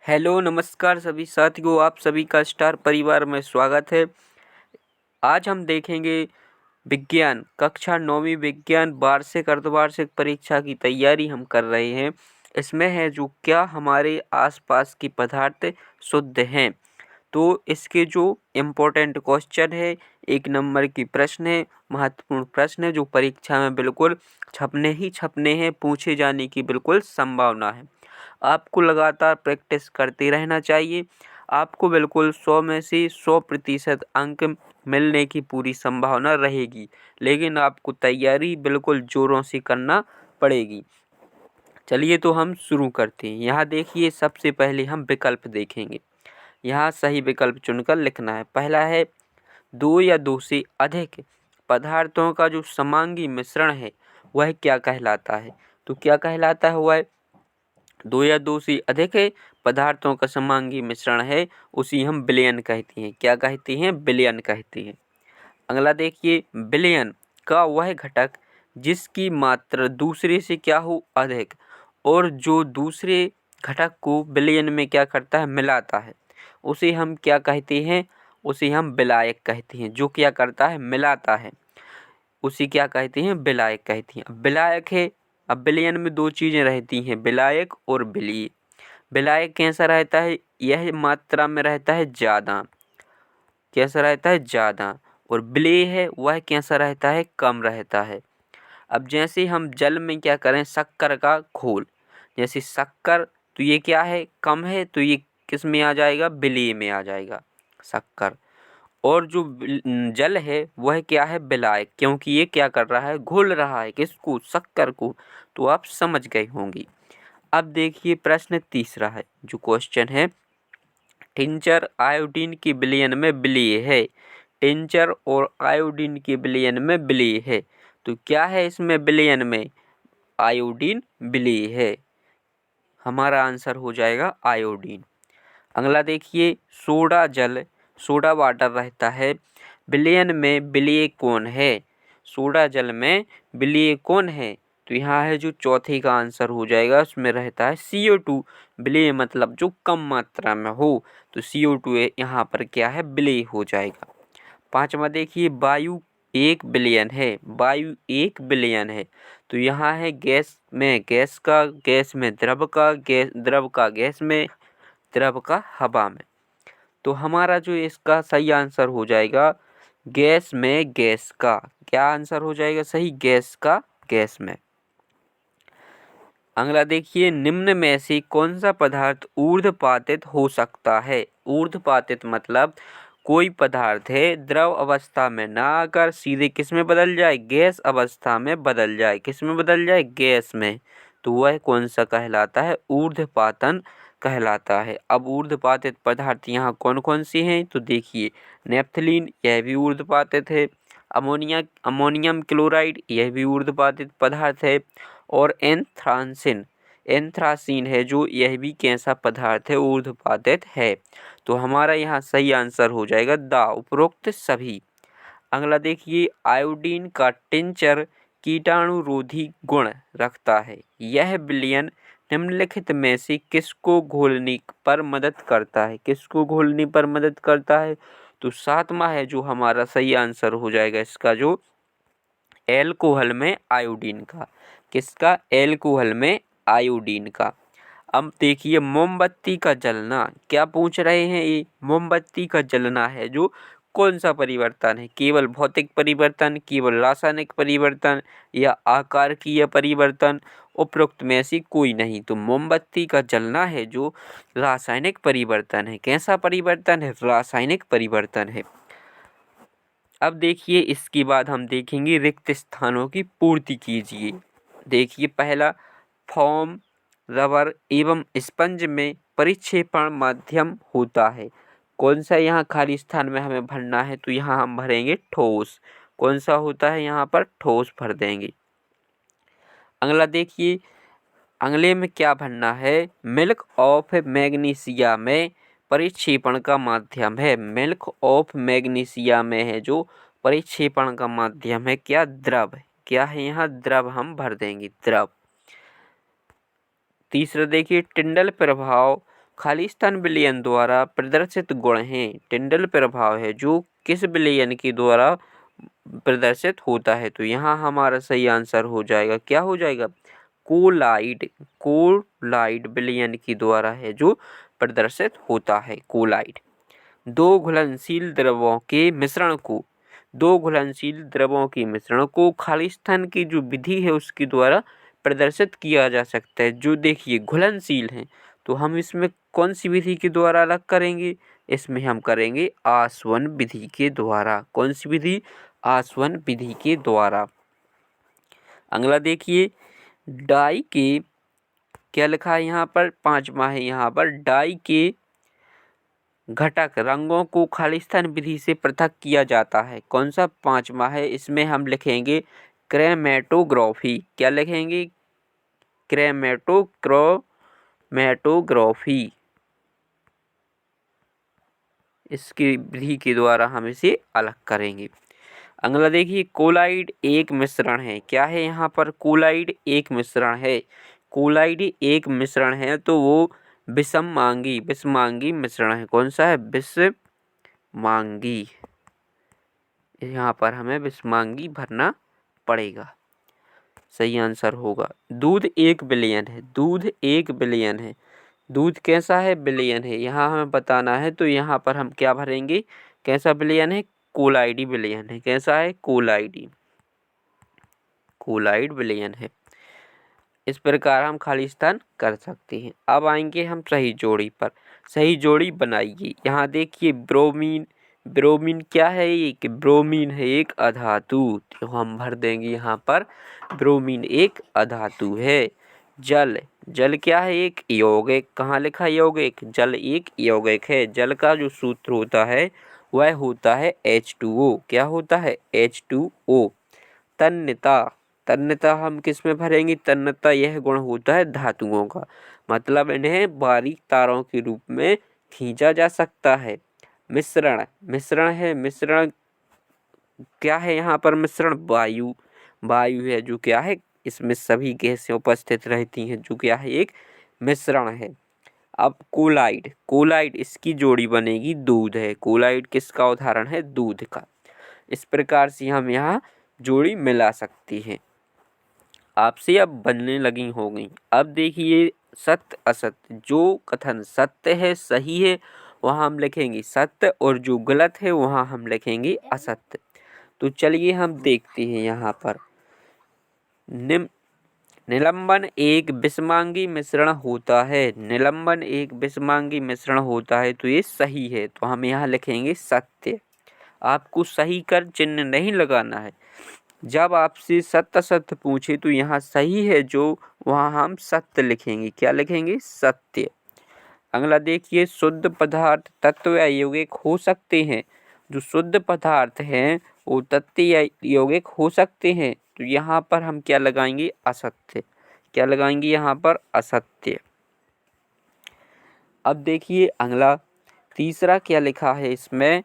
Hello नमस्कार सभी साथियों, आप सभी का स्टार परिवार में स्वागत है। आज हम देखेंगे विज्ञान कक्षा 9वीं विज्ञान वार्षिक अर्धवार्षिक परीक्षा की तैयारी हम कर रहे हैं। इसमें है जो क्या हमारे आसपास की पदार्थ शुद्ध हैं। तो इसके जो इम्पोर्टेंट क्वेश्चन है, 1 नंबर की प्रश्न है, महत्वपूर्ण प्रश्न है जो परीक्षा में बिल्कुल छपने हैं, पूछे जाने की बिल्कुल संभावना है। आपको लगातार प्रैक्टिस करते रहना चाहिए। आपको बिल्कुल 100 में से 100% अंक मिलने की पूरी संभावना रहेगी, लेकिन आपको तैयारी बिल्कुल ज़ोरों से करना पड़ेगी। चलिए तो हम शुरू करते हैं। यहाँ देखिए, सबसे पहले हम विकल्प देखेंगे। यहाँ सही विकल्प चुनकर लिखना है। पहला है 2 या 2 से अधिक पदार्थों का जो समांगी मिश्रण है वह क्या कहलाता है। तो क्या कहलाता है वह 2 या 2 से अधिक पदार्थों का समांगी मिश्रण है, उसी हम विलयन कहते हैं। क्या कहते हैं? विलयन कहते हैं। अगला देखिए, विलयन का वह घटक जिसकी मात्रा दूसरे से क्या हो, अधिक, और जो दूसरे घटक को विलयन में क्या करता है, मिलाता है, उसे हम क्या कहते हैं? उसे हम विलायक कहते हैं। जो क्या करता है, मिलाता है, उसे क्या कहते हैं? विलायक कहते हैं। अब विलायक है, अब विलयन में 2 चीज़ें रहती हैं, विलायक और विलीय। विलायक कैसा रहता है? यह मात्रा में रहता है ज़्यादा। कैसा रहता है? ज़्यादा। और विलेय है वह कैसा रहता है? कम रहता है। अब जैसे हम जल में क्या करें, शक्कर का घोल, जैसे शक्कर, तो ये क्या है? कम है, तो ये किस में आ जाएगा? विलेय में आ जाएगा, शक्कर। और जो जल है वह क्या है? विलायक, क्योंकि ये क्या कर रहा है? घोल रहा है किसको? शक्कर को। तो आप समझ गए होंगे। अब देखिए प्रश्न तीसरा है, जो क्वेश्चन है, टिंचर आयोडीन की विलयन में विलीय है। टिंचर और आयोडीन की विलयन में विलीय है, तो क्या है इसमें विलयन में? आयोडीन विलीय है। हमारा आंसर हो जाएगा आयोडीन। अगला देखिए, सोडा वाटर रहता है, विलयन में विलीय कौन है? सोडा जल में विलीय कौन है? तो यहाँ है जो चौथे का आंसर हो जाएगा, उसमें रहता है CO2। विलीय मतलब जो कम मात्रा में हो, तो CO2 यहाँ पर क्या है? विलीय हो जाएगा। पांचवा देखिए, वायु 1 बिलियन है, वायु 1 बिलियन है, तो यहाँ है गैस में गैस का, गैस में द्रव का, द्रव का गैस में, द्रव का हवा में। तो हमारा जो इसका सही आंसर हो जाएगा, गैस में गैस का। क्या आंसर हो जाएगा सही? गैस का गैस में। अगला देखिए, निम्न में से कौन सा पदार्थ ऊर्ध्वपातित हो सकता है? ऊर्ध्वपातित मतलब कोई पदार्थ है द्रव अवस्था में ना आकर सीधे किस में बदल जाए? गैस अवस्था में बदल जाए। किस में बदल जाए? गैस में। तो वह कौन सा कहलाता है? ऊर्ध्वपातन कहलाता है। अब ऊर्ध्वपातित पदार्थ यहाँ कौन कौन से हैं? तो देखिए, नेफ्थलीन, यह भी ऊर्ध्वपातित है। अमोनियम क्लोराइड, यह भी ऊर्ध्वपातित पदार्थ है। और एंथ्रासीन है जो, यह भी कैसा पदार्थ है? ऊर्ध्वपातित है। तो हमारा यहाँ सही आंसर हो जाएगा द उपरोक्त सभी। अगला देखिए, आयोडीन का टिंचर कीटाणुरोधी गुण रखता है, यह विलयन निम्नलिखित में से किसको घोलने पर मदद करता है? किसको घोलने पर मदद करता है? तो 7वां है जो हमारा सही आंसर हो जाएगा इसका, जो एल्कोहल में आयोडीन का। किसका? एल्कोहल में आयोडीन का। अब देखिए, मोमबत्ती का जलना, क्या पूछ रहे हैं ये? मोमबत्ती का जलना है जो कौन सा परिवर्तन है? केवल भौतिक परिवर्तन, केवल रासायनिक परिवर्तन, या आकारकीय परिवर्तन? उपरोक्त में से कोई नहीं। तो मोमबत्ती का जलना है जो रासायनिक परिवर्तन है। कैसा परिवर्तन है? रासायनिक परिवर्तन है। अब देखिए, इसके बाद हम देखेंगे रिक्त स्थानों की पूर्ति कीजिए। देखिए, पहला, फोम, रबर एवं स्पंज में परिक्षेपण माध्यम होता है। कौन सा यहाँ खाली स्थान में हमें भरना है? तो यहाँ हम भरेंगे ठोस। कौन सा होता है? यहाँ पर ठोस भर देंगे। अगला देखिए, अगले में क्या भरना है? मिल्क ऑफ मैग्नीशिया में परिक्षेपण का माध्यम है। मिल्क ऑफ मैग्नीशिया में है जो परिक्षेपण का माध्यम है क्या? द्रव। क्या है यहाँ? द्रव हम भर देंगे, द्रव। तीसरा देखिए, टिंडल प्रभाव खालिस्तान विलयन द्वारा प्रदर्शित गुण हैं। टिंडल प्रभाव है जो किस विलयन के द्वारा प्रदर्शित होता है? तो यहाँ हमारा सही आंसर हो जाएगा, क्या हो जाएगा? कोलाइड। कोलाइड विलयन के द्वारा है जो प्रदर्शित होता है, कोलाइड। दो घुलनशील द्रवों के मिश्रण को खालिस्तान की जो विधि है उसके द्वारा प्रदर्शित किया जा सकता है। जो देखिए घुलनशील हैं तो हम इसमें कौन सी विधि के द्वारा अलग करेंगे? इसमें हम करेंगे आसवन विधि के द्वारा। कौन सी विधि? आसवन विधि के द्वारा। अगला देखिए, डाई के क्या लिखा है यहाँ पर? 5वां है यहाँ पर, डाई के घटक रंगों को खालिस्तान विधि से पृथक किया जाता है। कौन सा? 5वां है। इसमें हम लिखेंगे क्रेमेटोग्राफी। क्या लिखेंगे? क्रेमेटोग्राफी। इसकी विधि के द्वारा हम इसे अलग करेंगे। अगला देखिए, कोलाइड एक मिश्रण है। क्या है यहाँ पर? कोलाइड एक मिश्रण है। कोलाइड एक मिश्रण है तो वो विषमांगी मिश्रण है। कौन सा है? विषमांगी। यहाँ पर हमें विषमांगी भरना पड़ेगा, सही आंसर होगा। दूध एक विलयन है। दूध एक विलयन है। दूध कैसा है? विलयन है। यहाँ हमें बताना है तो यहाँ पर हम क्या भरेंगे? कैसा विलयन है? कोलाइडी विलयन है। कैसा है? कोलाइडी। कोलाइड विलयन है। इस प्रकार हम खालिस्तान कर सकते हैं। अब आएंगे हम सही जोड़ी पर। सही जोड़ी बनाइए। यहाँ देखिए, ब्रोमीन। ब्रोमीन क्या है? एक ब्रोमीन है एक अधातु, तो हम भर देंगे यहाँ पर ब्रोमीन एक अधातु है। जल। जल क्या है? एक यौगिक। कहाँ लिखा यौगिक? जल एक यौगिक है। जल का जो सूत्र होता है वह होता है H2O। क्या होता है? H2O। तन्यता। तन्यता हम किस में भरेंगे? तन्यता यह गुण होता है धातुओं का, मतलब इन्हें बारीक तारों के रूप में खींचा जा सकता है। मिश्रण। मिश्रण है। मिश्रण क्या है यहाँ पर? मिश्रण वायु। वायु है जो क्या है? इसमें सभी गैसें उपस्थित रहती हैं, जो क्या है? एक मिश्रण है। अब कोलाइड। कोलाइड इसकी जोड़ी बनेगी दूध है। कोलाइड किसका उदाहरण है? दूध का। इस प्रकार से हम यहाँ जोड़ी मिला सकते हैं। आपसे अब बनने लगी हो गई। अब देखिए, सत्य असत्य। जो कथन सत्य है, सही है, वहाँ हम लिखेंगे सत्य, और जो गलत है वहाँ हम लिखेंगे असत्य। तो चलिए हम देखते हैं यहाँ पर। निलंबन एक विषमांगी मिश्रण होता है। निलंबन एक विषमांगी मिश्रण होता है तो ये सही है, तो हम यहाँ लिखेंगे सत्य। आपको सही कर चिन्ह नहीं लगाना है। जब आपसे सत्य असत्य पूछे तो यहाँ सही है जो, वहाँ हम सत्य लिखेंगे। क्या लिखेंगे? सत्य। अगला देखिए, शुद्ध पदार्थ तत्व या यौगिक हो सकते हैं। जो शुद्ध पदार्थ हैं वो तत्व या यौगिक हो सकते हैं, तो यहाँ पर हम क्या लगाएंगे? असत्य। क्या लगाएंगे यहाँ पर? असत्य। अब देखिए अगला तीसरा क्या लिखा है इसमें?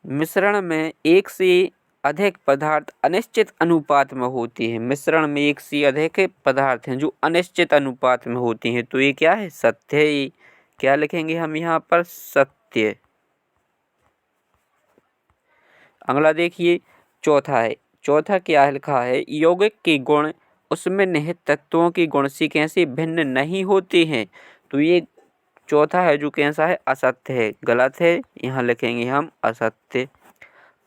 मिश्रण में एक से अधिक पदार्थ अनिश्चित अनुपात में होती है। मिश्रण में एक से अधिक पदार्थ हैं जो अनिश्चित अनुपात में होती हैं, तो ये क्या है? सत्य है। क्या लिखेंगे हम यहाँ पर? सत्य। अगला देखिए, चौथा है। चौथा क्या लिखा है? यौगिक के गुण उसमें निहित तत्वों के गुण से कैसे भिन्न नहीं होते हैं, तो ये चौथा है जो कैसा है? असत्य है, गलत है। यहाँ लिखेंगे हम असत्य।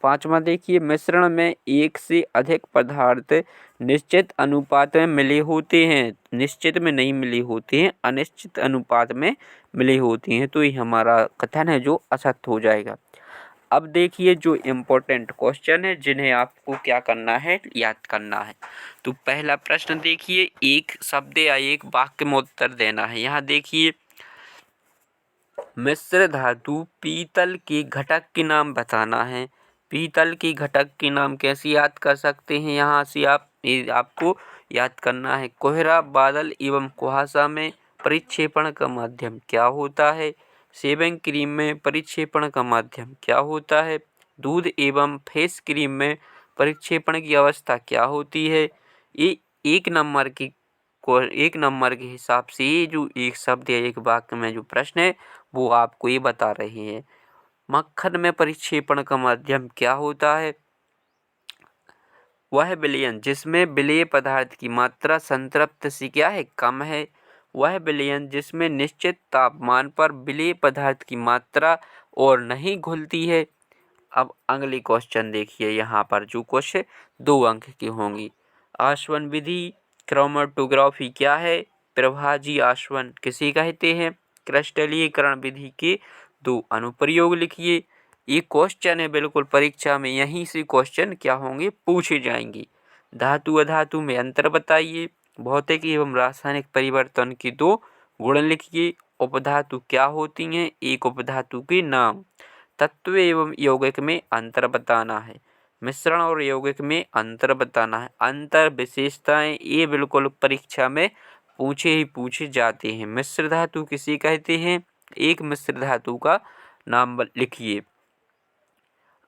पांचवा देखिए, मिश्रण में एक से अधिक पदार्थ निश्चित अनुपात में मिले होते हैं। निश्चित में नहीं मिले होते हैं, अनिश्चित अनुपात में मिले होते हैं, तो ये हमारा कथन है जो असत्य हो जाएगा। अब देखिए, जो इम्पोर्टेंट क्वेश्चन है जिन्हें आपको क्या करना है? याद करना है। तो पहला प्रश्न देखिए, एक शब्द या एक वाक्य में उत्तर देना है। यहाँ देखिए, मिश्र धातु पीतल के घटक के नाम बताना है। पीतल के घटक के नाम कैसे याद कर सकते हैं? यहाँ से आपको याद करना है। कोहरा, बादल एवं कुहासा में परिक्षेपण का माध्यम क्या होता है? शेविंग क्रीम में परिक्षेपण का माध्यम क्या होता है? दूध एवं फेस क्रीम में परिक्षेपण की अवस्था क्या होती है? ये 1 नंबर के को 1 नंबर के हिसाब से ये जो एक शब्द या एक वाक्य में जो प्रश्न है वो आपको ये बता रहे हैं। मक्खन में परिक्षेपण का माध्यम क्या होता है? वह विलयन जिसमें विलेय पदार्थ की मात्रा संतृप्त से क्या है, कम है। वह विलयन जिसमें निश्चित तापमान पर विलेय पदार्थ की मात्रा और नहीं घुलती है। अब अगली क्वेश्चन देखिए, यहाँ पर जो क्वेश्चन 2 अंक की होंगी। आसवन विधि क्रोमेटोग्राफी क्या है? प्रभाजी आसवन किसे कहते हैं? क्रिस्टलीकरण विधि के 2 अनुप्रयोग लिखिए। ये क्वेश्चन है बिल्कुल परीक्षा में यहीं से क्वेश्चन क्या होंगे, पूछे जाएंगे। धातु अधातु में अंतर बताइए। भौतिक एवं रासायनिक परिवर्तन के 2 गुण लिखिए। उपधातु क्या होती हैं? एक उपधातु के नाम। तत्व एवं यौगिक में अंतर बताना है। मिश्रण और यौगिक में अंतर बताना है। अंतर विशेषताएं ये बिल्कुल परीक्षा में पूछे जाते हैं। मिश्र धातु किसे कहते हैं? एक मिश्र धातु का नाम लिखिए।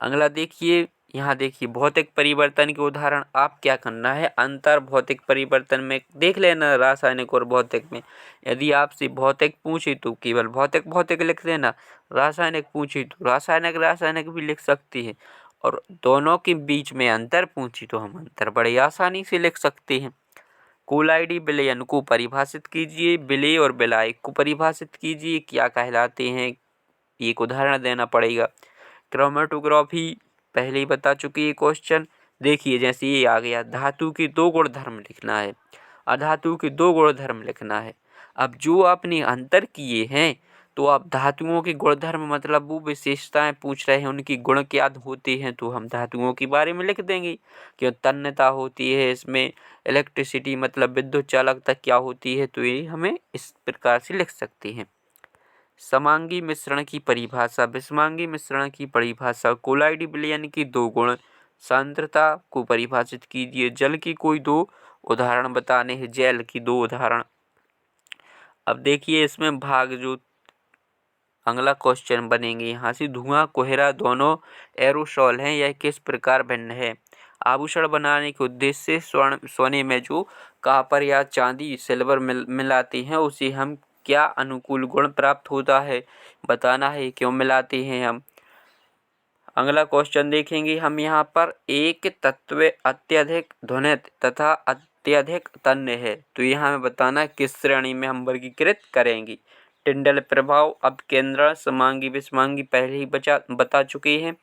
अगला देखिए, यहाँ देखिए भौतिक परिवर्तन के उदाहरण। आप क्या करना है, अंतर भौतिक परिवर्तन में देख लेना, रासायनिक और भौतिक में। यदि आपसे भौतिक पूछे तो केवल भौतिक भौतिक लिख देना, रासायनिक पूछे तो रासायनिक रासायनिक भी लिख सकती है, और दोनों के बीच में अंतर पूछी तो हम अंतर बड़ी आसानी से लिख सकते हैं। कोलाइडी विलयन को परिभाषित कीजिए। विलेय और विलायक को परिभाषित कीजिए, क्या कहलाते हैं, एक उदाहरण देना पड़ेगा। क्रोमेटोग्राफी पहले ही बता चुकी है क्वेश्चन। देखिए जैसे ये आ गया, धातु के 2 गुणधर्म लिखना है, अधातु के 2 गुणधर्म लिखना है। अब जो आपने अंतर किए हैं तो आप धातुओं के गुणधर्म मतलब वो विशेषताएं पूछ रहे हैं, उनकी गुण क्या होते हैं, तो हम धातुओं के बारे में लिख देंगे कि तन्यता होती है इसमें, इलेक्ट्रिसिटी मतलब विद्युत चालकता क्या होती है, तो ये हमें इस प्रकार से लिख सकते हैं। समांगी मिश्रण की परिभाषा। विषमांगी मिश्रण की परिभाषा। कोलाइडी विलयन की 2 गुण। सांद्रता को परिभाषित कीजिए। जल की कोई 2 उदाहरण बताने हैं, जल की 2 उदाहरण। अब देखिए इसमें भाग जो अगला क्वेश्चन बनेंगे यहाँ से, धुआं कोहरा दोनों एरोसोल हैं, यह किस प्रकार भिन्न है? आभूषण बनाने के उद्देश्य से सोने में जो कॉपर या चांदी सिल्वर मिलाते हैं उसे हम क्या अनुकूल गुण प्राप्त होता है, बताना है क्यों मिलाते हैं हम। अगला क्वेश्चन देखेंगे हम यहाँ पर, एक तत्व अत्यधिक ध्वनित तथा अत्यधिक तन्य है, तो यहाँ हमें बताना किस श्रेणी में हम वर्गीकृत करेंगे। टिंडल प्रभाव, अपकेंद्रण, समांगी विषमांगी पहले ही बता चुके हैं।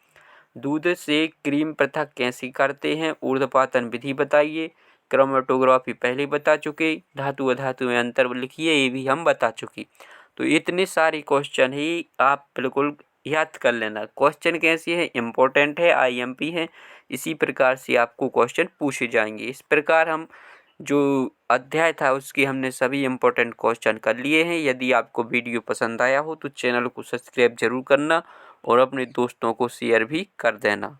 दूध से क्रीम पृथक कैसे करते हैं, ऊर्ध्वपातन विधि बताइए। क्रोमेटोग्राफी पहले ही बता चुके। धातु अधातु में अंतर लिखिए, ये भी हम बता चुके। तो इतने सारे क्वेश्चन ही आप बिल्कुल याद कर लेना। क्वेश्चन कैसे है, इम्पोर्टेंट है, आईएमपी है, इसी प्रकार से आपको क्वेश्चन पूछे जाएंगे। इस प्रकार हम जो अध्याय था उसके हमने सभी इम्पोर्टेंट क्वेश्चन कर लिए हैं। यदि आपको वीडियो पसंद आया हो तो चैनल को सब्सक्राइब जरूर करना और अपने दोस्तों को शेयर भी कर देना।